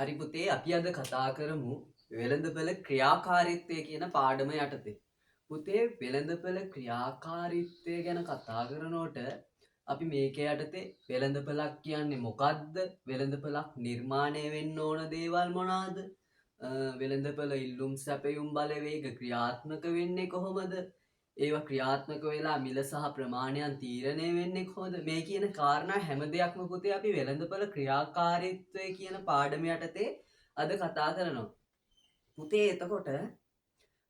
හරි පුතේ අපි අද කතා කරමු වෙළඳපොළ ක්‍රියාකාරීත්වය කියන පාඩම යටතේ. පුතේ වෙළඳපොළ ක්‍රියාකාරීත්වය ගැන කතා කරනකොට අපි මේක යටතේ වෙළඳපොළක් කියන්නේ මොකක්ද? වෙළඳපොළක් නිර්මාණය වෙන්න ඕන දේවල් මොනවාද? වෙළඳපොළ ඉල්ලුම් සැපයුම් බලවේග ක්‍රියාත්මක වෙන්නේ කොහොමද? ඒවා ක්‍රියාත්මක වෙලා මිල සහ ප්‍රමාණයන් තීරණය වෙන්නේ කොහොමද? මේ කියන කාරණා හැම දෙයක්ම පුතේ අපි වෙළඳපොළ ක්‍රියාකාරීත්වය කියන පාඩම යටතේ අද කතා කරනවා. පුතේ එතකොට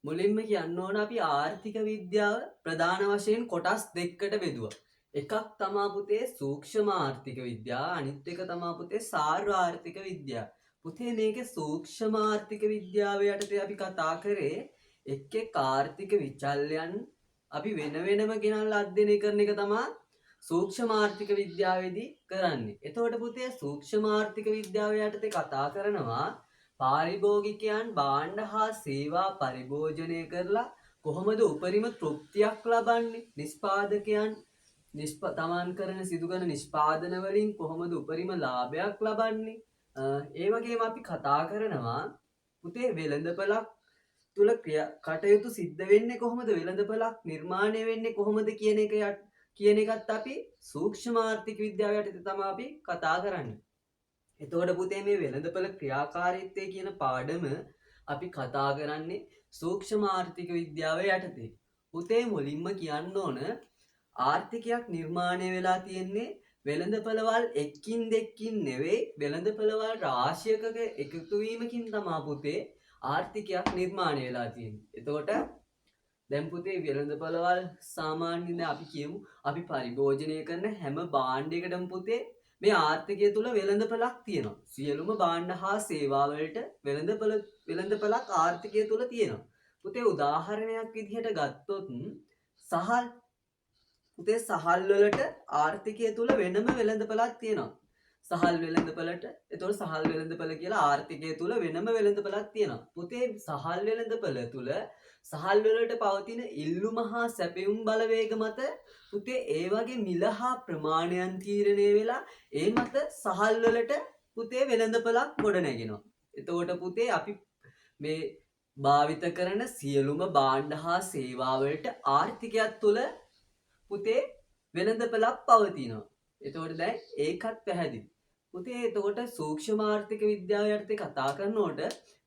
මුලින්ම කියන්න ඕන අපි ආර්ථික විද්‍යාව ප්‍රධාන වශයෙන් කොටස් දෙකකට බෙදුවා. එකක් තමා පුතේ සූක්ෂම ආර්ථික විද්‍යාව, අනිත් එක තමා පුතේ සාර්ව ආර්ථික විද්‍යාව. පුතේ මේකේ සූක්ෂම ආර්ථික විද්‍යාව යටතේ අපි කතා කරේ එක් එක් ආර්ථික විචල්යන් අපි වෙන වෙනම ගෙනල්ලා අධ්‍යයනය කරන එක තමයි සූක්ෂම ආර්ථික විද්‍යාවේදී කරන්නේ. එතකොට පුතේ සූක්ෂම ආර්ථික විද්‍යාව යටතේ කතා කරනවා පාරිභෝගිකයන් භාණ්ඩ හා සේවා පරිභෝජනය කරලා කොහොමද උපරිම තෘප්තියක් ලබන්නේ? නිෂ්පාදකයන් තමන් කරන සිදු කරන නිෂ්පාදන වලින් කොහොමද උපරිම ලාභයක් ලබන්නේ? ඒ වගේම අපි කතා කරනවා පුතේ වෙළඳපළක් තුල කටයුතු සිද්ධ වෙන්නේ කොහොමද? වෙළඳපළක් නිර්මාණය වෙන්නේ කොහොමද කියන එකත් අපි සූක්ෂම ආර්ථික විද්‍යාව යටතේ තමයි අපි කතා කරන්නේ. එතකොට පුතේ මේ වෙළඳපොළ ක්‍රියාකාරීත්වය කියන පාඩම අපි කතා කරන්නේ සූක්ෂම ආර්ථික විද්‍යාව යටතේ. පුතේ මුලින්ම කියන්න ඕන ආර්ථිකයක් නිර්මාණය වෙලා තියෙන්නේ වෙළඳපළවල් එක්කින් දෙකකින් නෙවෙයි වෙළඳපළවල් රාශියකක එකතු වීමකින් තමයි පුතේ ආර්ථිකයක් නිර්මාණය වෙලා තියෙන්නේ. එතකොට දැන් පුතේ වෙළඳපළවල් සාමාන්‍යයෙන් අපි කියමු අපි පරිභෝජනය කරන හැම භාණ්ඩයකටම පුතේ මේ ආර්ථිකය තුල වෙළඳපළක් තියෙනවා. සියලුම භාණ්ඩ හා සේවා වලට වෙළඳපළක් ආර්ථිකය තුල තියෙනවා. පුතේ උදාහරණයක් විදිහට ගත්තොත් සහල් පුතේ සහල් වලට ආර්ථිකය තුල වෙනම වෙළඳපළක් තියෙනවා. සහල් වෙළඳපළට එතකොට සහල් වෙළඳපළ කියලා ආර්ථිකය තුල වෙනම වෙළඳපළක් තියෙනවා. පුතේ සහල් වෙළඳපළ තුල සහල් වලට පවතින ඉල්ලුම හා සැපයුම් බලවේග මත පුතේ ඒ වගේ මිල හා ප්‍රමාණයන් තීරණය වෙලා ඒ මත සහල් වලට පුතේ වෙළඳපළක් ගොඩ නැගෙනවා. එතකොට පුතේ අපි මේ භාවිත කරන සියලුම භාණ්ඩ හා සේවා වලට ආර්ථිකයක් තුල පුතේ වෙළඳපළක් පවතිනවා. එතකොට දැන් ඒකත් පැහැදිලි. පුතේ එතකොට සූක්ෂම ආර්ථික විද්‍යාව යටතේ කතා කරනකොට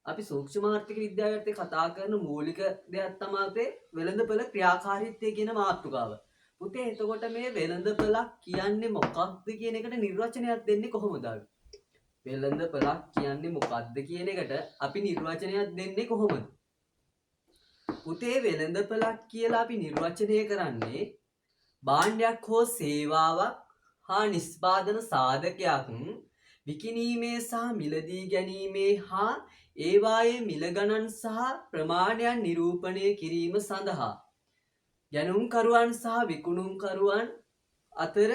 අපි සූක්ෂම ආර්ථික විද්‍යාව යටතේ කතා කරන මූලික දෙයක් තමයි වෙළඳපොළ ක්‍රියාකාරීත්වය කියන මාතෘකාව. පුතේ එතකොට මේ වෙළඳපොළක් කියන්නේ මොකක්ද කියන එකට නිර්වචනයක් දෙන්නේ කොහොමද අපි? වෙළඳපොළක් කියන්නේ මොකක්ද කියන එකට අපි නිර්වචනයක් දෙන්නේ කොහොමද? පුතේ වෙළඳපොළක් කියලා අපි නිර්වචනය කරන්නේ භාණ්ඩයක් හෝ සේවාවක් හා නිෂ්පාදන සාධකයක් විකිණීමේ සහ මිලදී ගැනීමේ හා ඒවායේ මිල ගණන් සහ ප්‍රමාණයන් නිරූපණය කිරීම සඳහා ගැනුම්කරුවන් සහ විකුණුම්කරුවන් අතර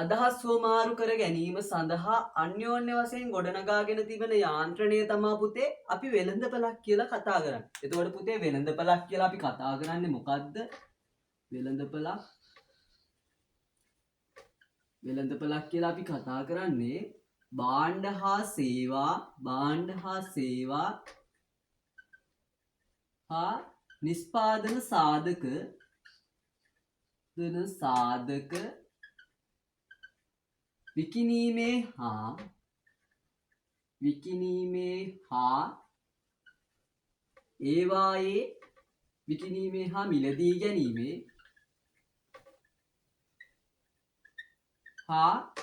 අදහස් හුවමාරු කර ගැනීම සඳහා අන්‍යෝන්‍ය වශයෙන් ගොඩනගාගෙන තිබෙන යාන්ත්‍රණය තමයි පුතේ අපි වෙළඳපොළක් කියලා කතා කරන්නේ. එතකොට පුතේ වෙළඳපොළක් කියලා අපි කතා කරන්නේ මොකද්ද? වෙළඳපොළක් කියලා අපි කතා කරන්නේ භාණ්ඩ හා සේවා හා නිෂ්පාදන සාධක විකිණීමේ හා මිලදී ගැනීමේ හා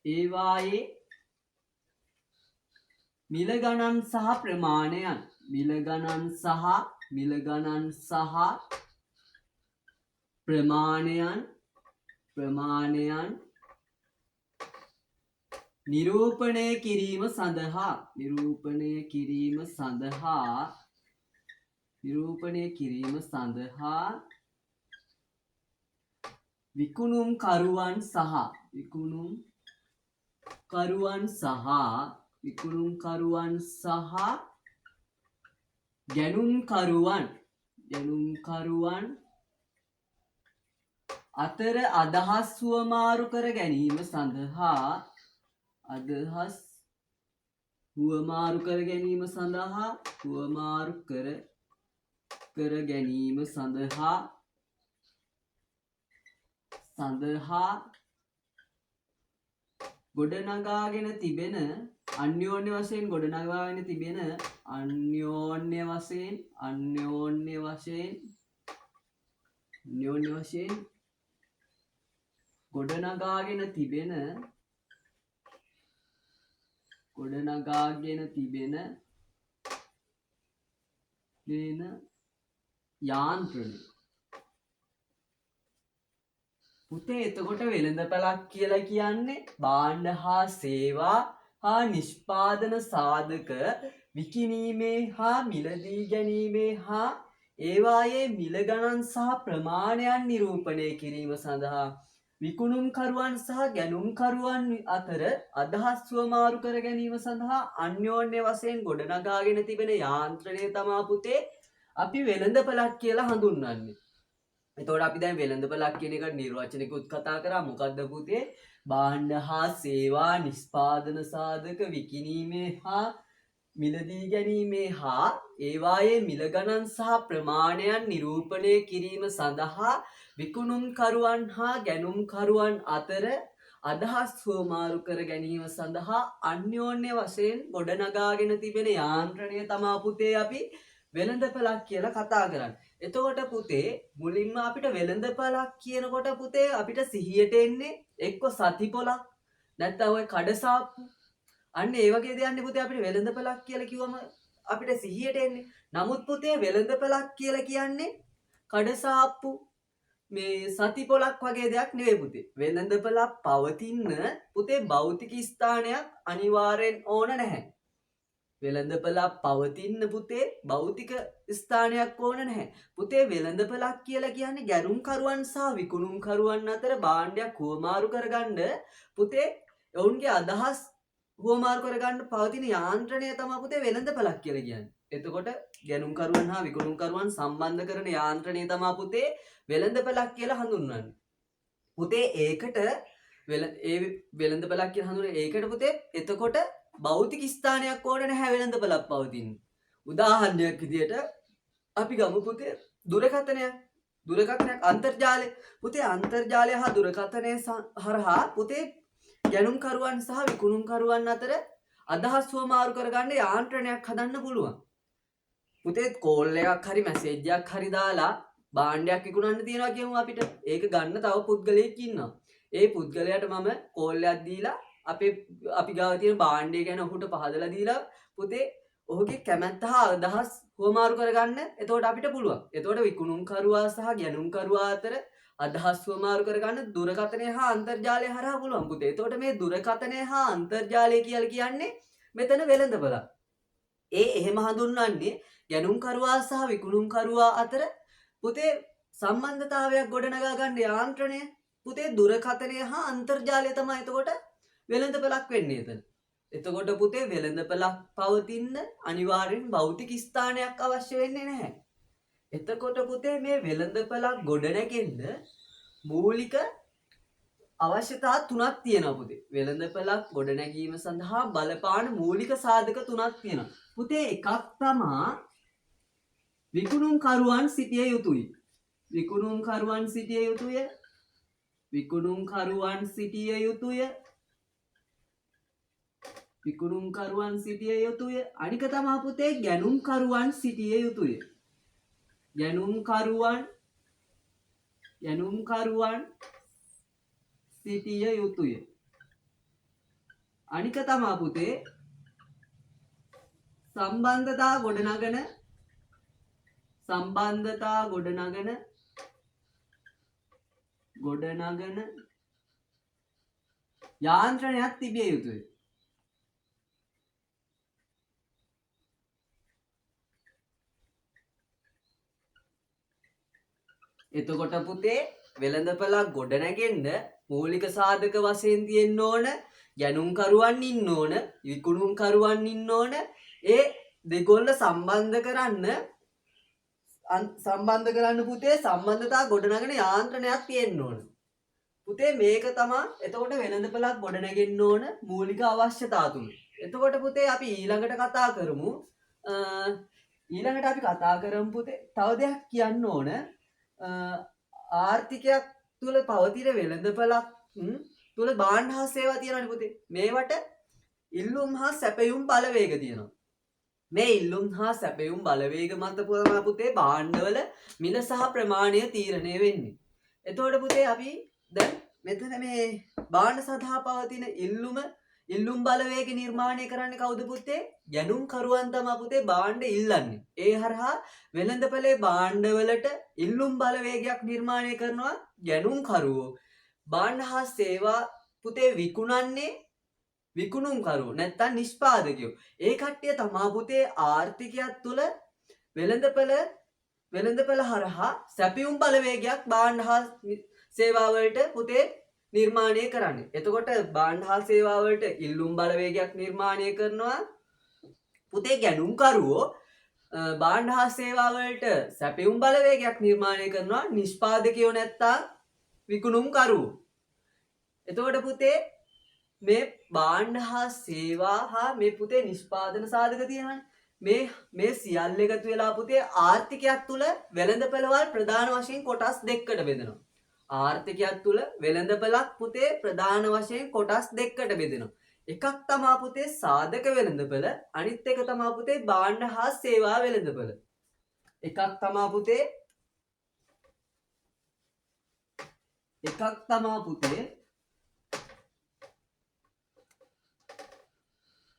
ඒවායේ මිල ගණන් සහ ප්‍රමාණයන් නිරූපණය කිරීම සඳහා විකුණුම්කරුවන් සහ ගැනුම්කරුවන් අතර අදහස් හුවමාරු කර ගැනීම සඳහා හුවමාරු කර ගැනීම සඳහා කර ගැනීම සඳහා ගොඩනගාගෙන තිබෙන අන්‍යෝන්‍ය වශයෙන් ගොඩනගාගෙන තිබෙන අන්‍යෝන්‍ය වශයෙන් ගොඩනගාගෙන තිබෙන යාන්ත්‍රණය. පුතේ එතකොට වෙළඳපළක් කියලා කියන්නේ භාණ්ඩ හා සේවා හා නිෂ්පාදන සාධක විකිණීමේ හා මිලදී ගැනීමේ හා ඒවායේ මිල ගණන් සහ ප්‍රමාණයන් නිරූපණය කිරීම සඳහා විකුණුම්කරුවන් සහ ගැනුම්කරුවන් අතර අදහස් හුවමාරු කර ගැනීම සඳහා අන්‍යෝන්‍ය වශයෙන් ගොඩනගාගෙන තිබෙන යාන්ත්‍රණය තමා පුතේ අපි වෙළඳපළක් කියලා හඳුන්වන්නේ. එතකොට අපි දැන් වෙළඳපළක් කියන එක නිර්වචනිකුත් කතා කරා. මොකද්ද පුතේ? භාණ්ඩ හා සේවා නිෂ්පාදන සාධක විකිණීමේ හා මිලදී ගැනීමේ හා ඒවායේ මිල ගණන් සහ ප්‍රමාණයන් නිරූපණය කිරීම සඳහා විකුණුම්කරුවන් හා ගැනුම්කරුවන් අතර අදහස් හුවමාරු කර ගැනීම සඳහා අන්‍යෝන්‍ය වශයෙන් ගොඩනගාගෙන තිබෙන යාන්ත්‍රණය තමා පුතේ අපි වෙළඳපළක් කියලා කතා කරන්නේ. එතකොට පුතේ මුලින්ම අපිට වෙළඳපළක් කියනකොට පුතේ අපිට සිහියට එන්නේ එක්ක සතිපොලක් නැත්නම් ඔය කඩසාප්පු. අන්න ඒ වගේ දෙයක් පුතේ අපිට වෙළඳපළක් කියලා කිව්වම අපිට සිහියට එන්නේ. නමුත් පුතේ වෙළඳපළක් කියලා කියන්නේ කඩසාප්පු මේ සතිපොලක් වගේ දෙයක් නෙවෙයි පුතේ. වෙළඳපළක් පවතින්න පුතේ භෞතික ස්ථානයක් අනිවාර්යෙන් ඕන නැහැ. වෙළඳපළක් පවතින්න පුතේ භෞතික ස්ථානයක් ඕන නැහැ. පුතේ වෙළඳපළක් කියලා කියන්නේ ගැනුම්කරුවන් සහ විකුණුම්කරුවන් අතර භාණ්ඩයක් හුවමාරු කරගන්න පුතේ ඔවුන්ගේ අදහස් හුවමාරු කරගන්න පවතින යාන්ත්‍රණය තමයි පුතේ වෙළඳපළක් කියලා කියන්නේ. එතකොට ගැනුම්කරුවන් හා විකුණුම්කරුවන් සම්බන්ධ කරන යාන්ත්‍රණය තමයි පුතේ වෙළඳපළක් කියලා හඳුන්වන්නේ. පුතේ ඒකට වෙළඳපළක් කියලා හඳුන්වන්නේ ඒකට පුතේ එතකොට භෞතික ස්ථානයක් ඕන නැහැ වෙළඳපළක් පවතින්න. උදාහරණයක් විදියට අපි ගමු පුතේ දුරකථනයක් අන්තර්ජාලය. පුතේ අන්තර්ජාලය හා දුරකථනය හරහා පුතේ ගැනුම්කරුවන් සහ විකුණුම්කරුවන් අතර අදහස් හුවමාරු කරගන්න යාන්ත්‍රණයක් හදන්න පුළුවන්. පුතේ කෝල් එකක් හරි මැසේජ් එකක් හරි දාලා භාණ්ඩයක් විකුණන්න තියනවා කියමු අපිට. ඒක ගන්න තව පුද්ගලයෙක් ඉන්නවා. ඒ පුද්ගලයාට මම කෝල් එකක් දීලා අපි ගාව තියෙන භාණ්ඩය ගැන ඔහුට පහදලා දීලා පුතේ ඔහුගේ කැමැත්ත හා අදහස් හුවමාරු කරගන්න එතකොට අපිට පුළුවන්. එතකොට විකුණුම්කරුවා සහ ගැනුම්කරුවා අතර අදහස් හුවමාරු කරගන්න දුරකථනය හා අන්තර්ජාලය හරහා පුළුවන් පුතේ. එතකොට මේ දුරකථනය හා අන්තර්ජාලය කියලා කියන්නේ මෙතන වෙළඳපළක්. එහෙම හඳුන්වන්නේ ගැනුම්කරුවා සහ විකුණුම්කරුවා අතර පුතේ සම්බන්ධතාවයක් ගොඩනගා ගන්න යාන්ත්‍රණය පුතේ දුරකථනය හා අන්තර්ජාලය තමයි එතකොට වෙළඳපළක් වෙන්නේ එතන. එතකොට පුතේ වෙළඳපළක් පවතින්න අනිවාර්යෙන් භෞතික ස්ථානයක් අවශ්‍ය වෙන්නේ නැහැ. එතකොට පුතේ මේ වෙළඳපළක් ගොඩනැගෙන්න මූලික අවශ්‍යතා තුනක් තියෙනවා පුතේ. වෙළඳපළක් ගොඩනැගීම සඳහා බලපාන මූලික සාධක තුනක් තියෙනවා. පුතේ එකක් තමා විකුණුම්කරුවන් සිටිය යුතුයි. විකුණුම්කරුවන් සිටිය යුතුය. අනික තමා පුතේ ගැනුම්කරුවන් සිටිය යුතුය. ගැනුම්කරුවන් සිටිය යුතුය. අනික තමා පුතේ සම්බන්ධතා ගොඩනගන යාන්ත්‍රණයක් තිබිය යුතුය. එතකොට පුතේ වෙළඳපළක් ගොඩනැගෙන්න මූලික සාධක වශයෙන් තියෙන්න ඕන ගැනුම්කරුවන් ඉන්න ඕන, විකුණුම්කරුවන් ඉන්න ඕන. ඒ දෙකොල්ල සම්බන්ධ කරන්න පුතේ සම්බන්ධතා ගොඩනගන යාන්ත්‍රණයක් තියෙන්න ඕන. පුතේ මේක තමයි එතකොට වෙළඳපළක් ගොඩනැගෙන්න ඕන මූලික අවශ්‍යතා තුන. එතකොට පුතේ අපි ඊළඟට කතා කරමු. ඊළඟට අපි කතා කරමු පුතේ තව දෙයක් කියන්න ඕන. ආර්ථිකයක් තුල පවතින වෙළඳපළක් තුල භාණ්ඩ හා සේවා තියෙනවානේ පුතේ. මේවට ඉල්ලුම් හා සැපයුම් බලවේග තියෙනවා. මේ ඉල්ලුම් හා සැපයුම් බලවේග මත පුතේ භාණ්ඩවල මිල සහ ප්‍රමාණය තීරණය වෙන්නේ. එතකොට පුතේ අපි දැන් මෙතන මේ භාණ්ඩ සඳහා පවතින ඉල්ලුම් බලවේග නිර්මාණය කරන්නේ කවුද පුතේ? ගැනුම්කරුවන් තමයි පුතේ භාණ්ඩ ඉල්ලන්නේ. ඒ හරහා වෙළඳපොලේ භාණ්ඩවලට ඉල්ලුම් බලවේගයක් නිර්මාණය කරනවා ගැනුම්කරුවෝ. භාණ්ඩ හා සේවා පුතේ විකුණන්නේ විකුණුම්කරුවෝ නැත්තම් නිෂ්පාදකයෝ. ඒ කට්ටිය තමා පුතේ ආර්ථිකයක් තුල වෙළඳපොළ හරහා සැපයුම් බලවේගයක් භාණ්ඩ හා සේවා වලට පුතේ නිර්මාණය කරන්නේ. එතකොට භාණ්ඩ හා සේවා වලට ඉල්ලුම් බලවේගයක් නිර්මාණය කරනවා පුතේ ගැනුම්කරුවෝ. භාණ්ඩ හා සේවා වලට සැපයුම් බලවේගයක් නිර්මාණය කරනවා නිෂ්පාදකයෝ නැත්තම් විකුණුම්කරුවෝ. එතකොට පුතේ මේ භාණ්ඩ හා සේවා හා මේ පුතේ නිෂ්පාදන සාධක තියෙනවානේ. මේ සියල්ල එකතු වෙලා පුතේ ආර්ථිකයක් තුල වෙළඳපළවල් ප්‍රධාන වශයෙන් කොටස් දෙකකට බෙදෙනවා. ආර්ථිකයක් තුල වෙළඳපළක් පුතේ ප්‍රධාන වශයෙන් කොටස් දෙකකට බෙදෙනවා. එකක් තමා පුතේ සාධක වෙළඳපළ, අනිත් එක තමා පුතේ භාණ්ඩ හා සේවා වෙළඳපළ. එකක් තමා පුතේ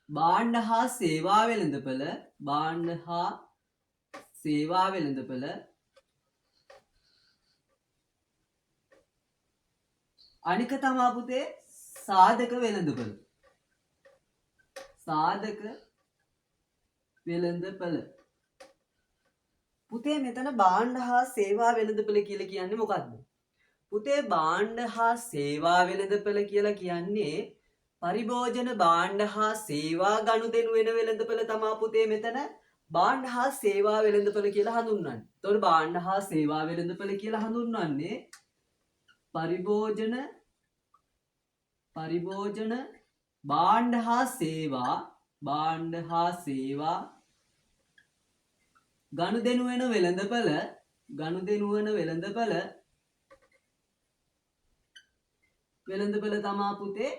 භාණ්ඩ හා සේවා වෙළඳපළ, භාණ්ඩ හා සේවා වෙළඳපළ. අනික තමා පුතේ සාධක වෙළඳපළ. සාධක වෙළඳපළ. පුතේ මෙතන භාණ්ඩ හා සේවා වෙළඳපළ කියලා කියන්නේ මොකක්ද? පුතේ භාණ්ඩ හා සේවා වෙළඳපළ කියලා කියන්නේ පරිභෝජන භාණ්ඩ හා සේවා ගනුදෙනු වෙන වෙළඳපළ තමා පුතේ මෙතන භාණ්ඩ හා සේවා වෙළඳපළ කියලා හඳුන්වන්නේ. එතකොට භාණ්ඩ හා සේවා වෙළඳපළ කියලා හඳුන්වන්නේ පරිභෝජන භාණ්ඩ හා සේවා ගනුදෙනු වෙන වෙළඳපළ තමා පුතේ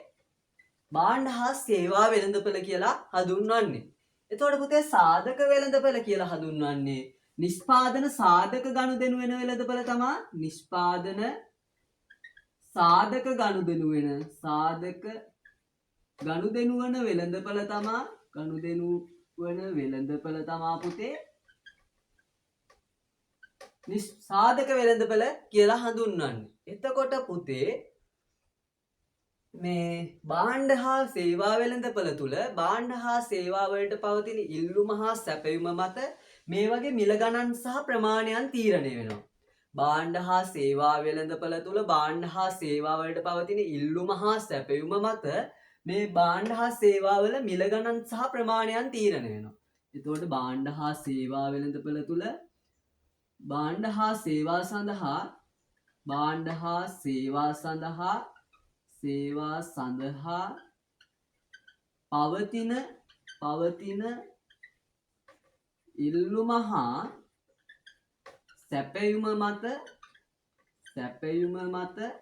භාණ්ඩ හා සේවා වෙළඳපළ කියලා හඳුන්වන්නේ. එතකොට පුතේ සාධක වෙළඳපළ කියලා හඳුන්වන්නේ නිෂ්පාදන සාධක ගනුදෙනු වෙන වෙළඳපළ තමා සාධක ගනුදෙනු වන වෙළඳපළ තමා පුතේ සාධක වෙළඳපළ කියලා හඳුන්වන්නේ. එතකොට පුතේ මේ භාණ්ඩ හා සේවා වෙළඳපළ තුල භාණ්ඩ හා සේවා වලට පවතින ඉල්ලුම හා සැපයුම මත මේ වගේ මිල ගණන් සහ ප්‍රමාණයන් තීරණය වෙනවා. භාණ්ඩ හා සේවා වෙළඳපළ තුල භාණ්ඩ හා සේවා වලට පවතින ඉල්ලුම හා සැපයුම මත මේ භාණ්ඩ හා සේවා වල මිල ගණන් සහ ප්‍රමාණයන් තීරණය වෙනවා. එතකොට භාණ්ඩ හා සේවා වෙළඳපළ තුල භාණ්ඩ හා සේවා සඳහා පවතින ඉල්ලුම හා සැපයුම මත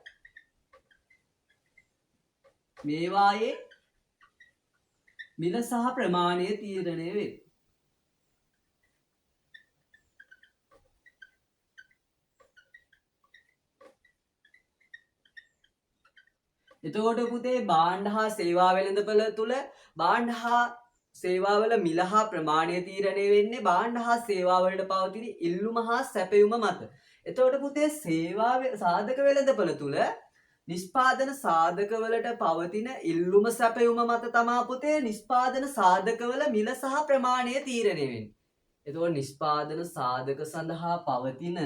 මේවායේ මිල සහ ප්‍රමාණය තීරණය වේ. එතකොට පුතේ භාණ්ඩ හා සේවා වෙළඳපළ තුල භාණ්ඩ හා සේවාවල මිල හා ප්‍රමාණය තීරණය වෙන්නේ භාණ්ඩ හා සේවා වලට පවතින ඉල්ලුම හා සැපයුම මත. එතකොට පුතේ සාධක වෙළඳපළ තුල නිෂ්පාදන සාධකවලට පවතින ඉල්ලුම සැපයුම මත තමා පුතේ නිෂ්පාදන සාධකවල මිල සහ ප්‍රමාණය තීරණය වෙන්නේ. එතකොට නිෂ්පාදන සාධක සඳහා පවතින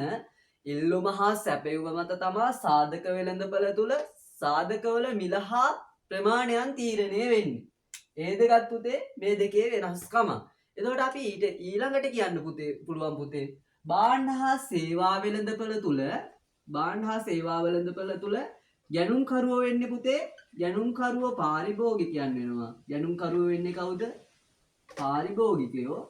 ඉල්ලුම හා සැපයුම මත තමා සාධක වෙළඳපළ තුල සාධකවල මිල හා ප්‍රමාණයන් තීරණය වෙන්නේ. ඒ දෙකත් පුතේ මේ දෙකේ වෙනස්කම. එතකොට අපි ඊළඟට කියන්න පුළුවන් පුතේ භාණ්ඩ හා සේවා වෙළඳපළ තුල ගැනුම්කරුවෝ වෙන්නේ පුතේ ගැනුම්කරුවෝ පාරිභෝගිකයන් වෙනවා. ගැනුම්කරුවෝ වෙන්නේ කවුද? පාරිභෝගිකයෝ.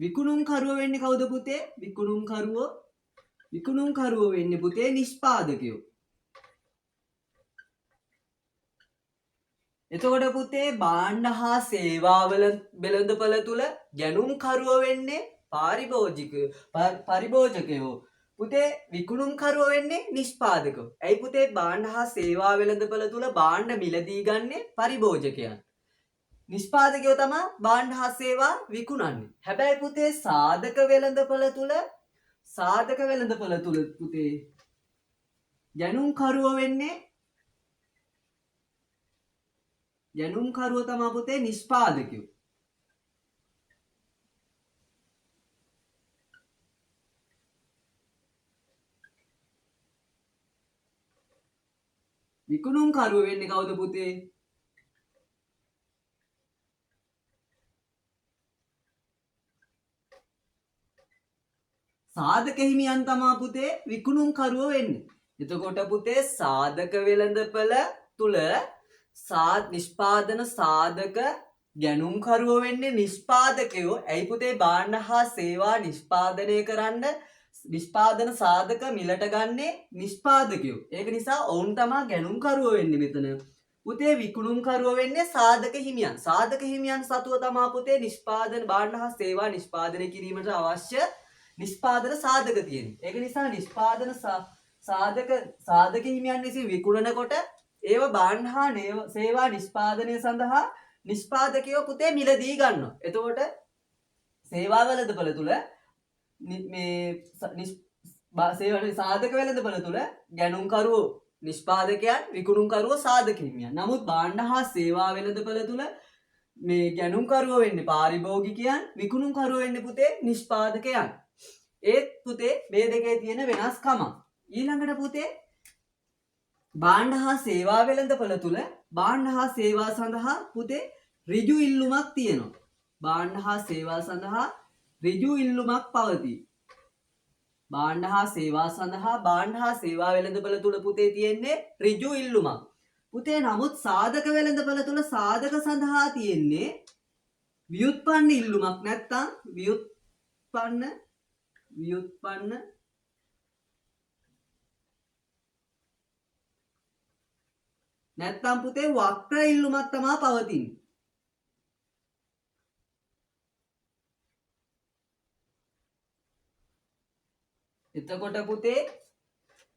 විකුණුම්කරුවෝ වෙන්නේ කවුද පුතේ? විකුණුම්කරුවෝ වෙන්නේ පුතේ නිෂ්පාදකයෝ. එතකොට පුතේ භාණ්ඩ හා සේවා වෙළඳපොළ තුල ගැනුම්කරුවෝ වෙන්නේ පරිභෝජකයෝ. පුතේ විකුණුම්කරුවෝ වෙන්නේ නිෂ්පාදකයෝ. ඇයි පුතේ භාණ්ඩ හා සේවා වෙළඳපොළ තුල භාණ්ඩ මිලදී ගන්නේ පරිභෝජකයන්. නිෂ්පාදකයෝ තමයි භාණ්ඩ හා සේවා විකුණන්නේ. හැබැයි පුතේ සාධක වෙළඳපොළ තුල පුතේ ගැනුම්කරුවෝ වෙන්නේ ගැනුම්කරුවෝ තමයි පුතේ නිෂ්පාදකයෝ. විකුණුම්කරුවෝ වෙන්නේ කවුද පුතේ? සාධක හිමියන් තමා පුතේ විකුණුම්කරුවෝ වෙන්නේ. එතකොට පුතේ සාධක වෙළඳපොළ තුල නිෂ්පාදන සාධක ගැනුම්කරුවෝ වෙන්නේ නිෂ්පාදකයෝ. ඇයි පුතේ භාණ්ඩ හා සේවා නිෂ්පාදනය කරන්න නිෂ්පාදන සාධක මිලට ගන්නේ නිෂ්පාදකයෝ. ඒක නිසා ඔවුන් තමා ගැනුම්කරුවෝ වෙන්නේ මෙතන. පුතේ විකුණුම්කරුවෝ වෙන්නේ සාධක හිමියන්. සාධක හිමියන් සතුව තමා පුතේ නිෂ්පාදන භාණ්ඩ හා සේවා නිෂ්පාදනය කිරීමට අවශ්‍ය නිෂ්පාදන සාධක තියෙන්නේ. ඒක නිසා නිෂ්පාදන සාධක හිමියන් විසින් විකුණනකොට ඒව භාණ්ඩ හා සේවා නිෂ්පාදනය සඳහා නිෂ්පාදකයෝ පුතේ මිලදී ගන්නවා. එතකොට සේවා වෙළඳපොළ තුල මේ සාධක වෙළඳපොළ තුල ගැනුම්කරුවෝ නිෂ්පාදකයන් විකුණුම්කරුවෝ සාධක හිමියන්. නමුත් භාණ්ඩ හා සේවා වෙළඳපොළ තුල මේ ගැනුම්කරුවෝ වෙන්නේ පාරිභෝගිකයන් විකුණුම්කරුවෝ වෙන්නේ පුතේ නිෂ්පාදකයන්. ඒත් පුතේ මේ දෙකේ තියෙන වෙනස්කම. ඊළඟට පුතේ භාණ්ඩ හා සේවා වෙළඳපොළ තුල භාණ්ඩ හා සේවා සඳහා පුතේ ඍජු ඉල්ලුමක් තියෙනවා. භාණ්ඩ හා සේවා සඳහා ඍජු ඉල්ලුමක් පවතී. භාණ්ඩ හා සේවා සඳහා භාණ්ඩ හා සේවා වෙළඳපොළ තුල පුතේ තියෙන්නේ ඍජු ඉල්ලුමක්. පුතේ නමුත් සාධක වෙළඳපොළ තුල සාධක සඳහා තියෙන්නේ ව්‍යුත්පන්න ඉල්ලුමක්. නැත්තම් ව්‍යුත්පන්න නැත්තම් පුතේ වක්‍ර ඉල්ලුමක් තමයි පවතින්නේ. එතකොට පුතේ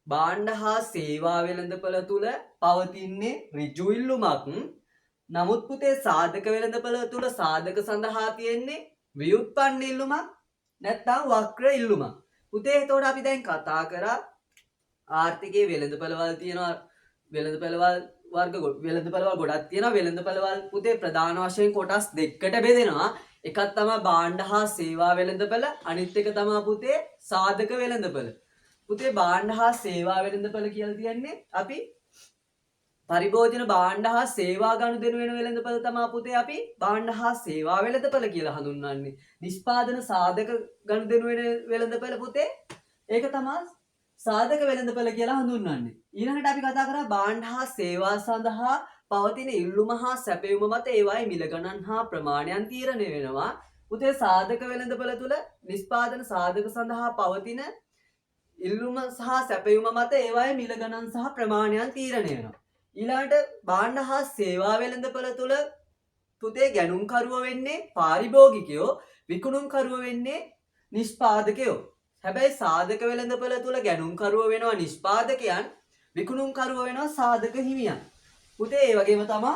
භාණ්ඩ හා සේවා වෙළඳපොළ තුල පවතින්නේ ඍජු ඉල්ලුමක්. නමුත් පුතේ සාධක වෙළඳපොළ තුල සාධක සඳහා තියෙන්නේ ව්‍යුත්පන්න ඉල්ලුමක් නැත්තම් වක්‍ර ඉල්ලුමක්. පුතේ එතකොට අපි දැන් කතා කරා ආර්ථිකයේ වෙළඳපොළවල් තියෙනවා. වෙළඳපොළවල් ගොඩක් තියෙනවා. වෙළඳපොළවල් පුතේ ප්‍රධාන වශයෙන් කොටස් දෙකකට බෙදෙනවා. එකක් තමයි භාණ්ඩ හා සේවා වෙළඳපොළ, අනිත් එක තමයි පුතේ සාධක වෙළඳපොළ. පුතේ භාණ්ඩ හා සේවා වෙළඳපොළ කියලා කියන්නේ අපි පරිභෝජන භාණ්ඩ හා සේවා ගනුදෙනු වෙන වෙළඳපොළ තමයි පුතේ අපි භාණ්ඩ හා සේවා වෙළඳපොළ කියලා හඳුන්වන්නේ. නිෂ්පාදන සාධක ගනුදෙනු වෙන වෙළඳපොළ පුතේ ඒක තමයි සාධක වෙළඳපොළ කියලා හඳුන්වන්නේ. ඊළඟට අපි කතා කරා භාණ්ඩ හා සේවා සඳහා පවතින ඉල්ලුම හා සැපයුම මත ඒවායේ මිල ගණන් හා ප්‍රමාණයන් තීරණය වෙනවා. පුතේ සාධක වෙළඳපොළ තුල නිෂ්පාදන සාධක සඳහා පවතින ඉල්ලුම සහ සැපයුම මත ඒවායේ මිල ගණන් සහ ප්‍රමාණයන් තීරණය වෙනවා. ඊළඟට භාණ්ඩ හා සේවා වෙළඳපොළ තුල පුතේ ගැනුම්කරුවෝ වෙන්නේ පාරිභෝගිකයෝ, විකුණුම්කරුවෝ වෙන්නේ නිෂ්පාදකයෝ. හැබැයි සාධක වෙළඳපොළ තුල ගැනුම්කරුවෝ වෙනවා නිෂ්පාදකයන්, විකුණුම්කරුවෝ වෙනවා සාධක හිමියන්. පුතේ ඒ වගේම තමයි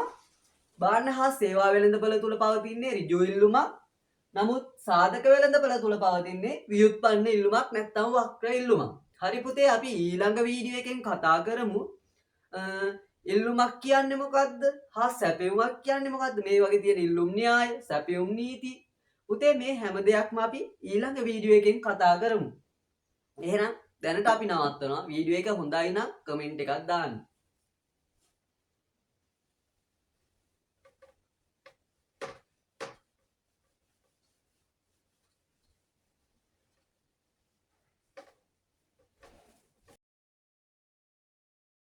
භාණ්ඩ හා සේවා වෙළඳපොළ තුල පවතින්නේ ඍජු ඉල්ලුමක්. නමුත් සාධක වෙළඳපොළ තුල පවතින්නේ ව්‍යුත්පන්න ඉල්ලුමක් නැත්නම් වක්‍ර ඉල්ලුමක්. හරි පුතේ අපි ඊළඟ වීඩියෝ එකෙන් කතා කරමු ඉල්ලුමක් කියන්නේ මොකද්ද? හා සැපයුමක් කියන්නේ මොකද්ද? මේ වගේ තියෙන ඉල්ලුම් න්‍යාය, සැපයුම් නීති. පුතේ මේ හැම දෙයක්ම අපි ඊළඟ වීඩියෝ එකෙන් කතා කරමු. එහෙනම් දැනට අපි නවත්වනවා. වීඩියෝ එක හොඳයි නම් කමෙන්ට් එකක් දාන්න.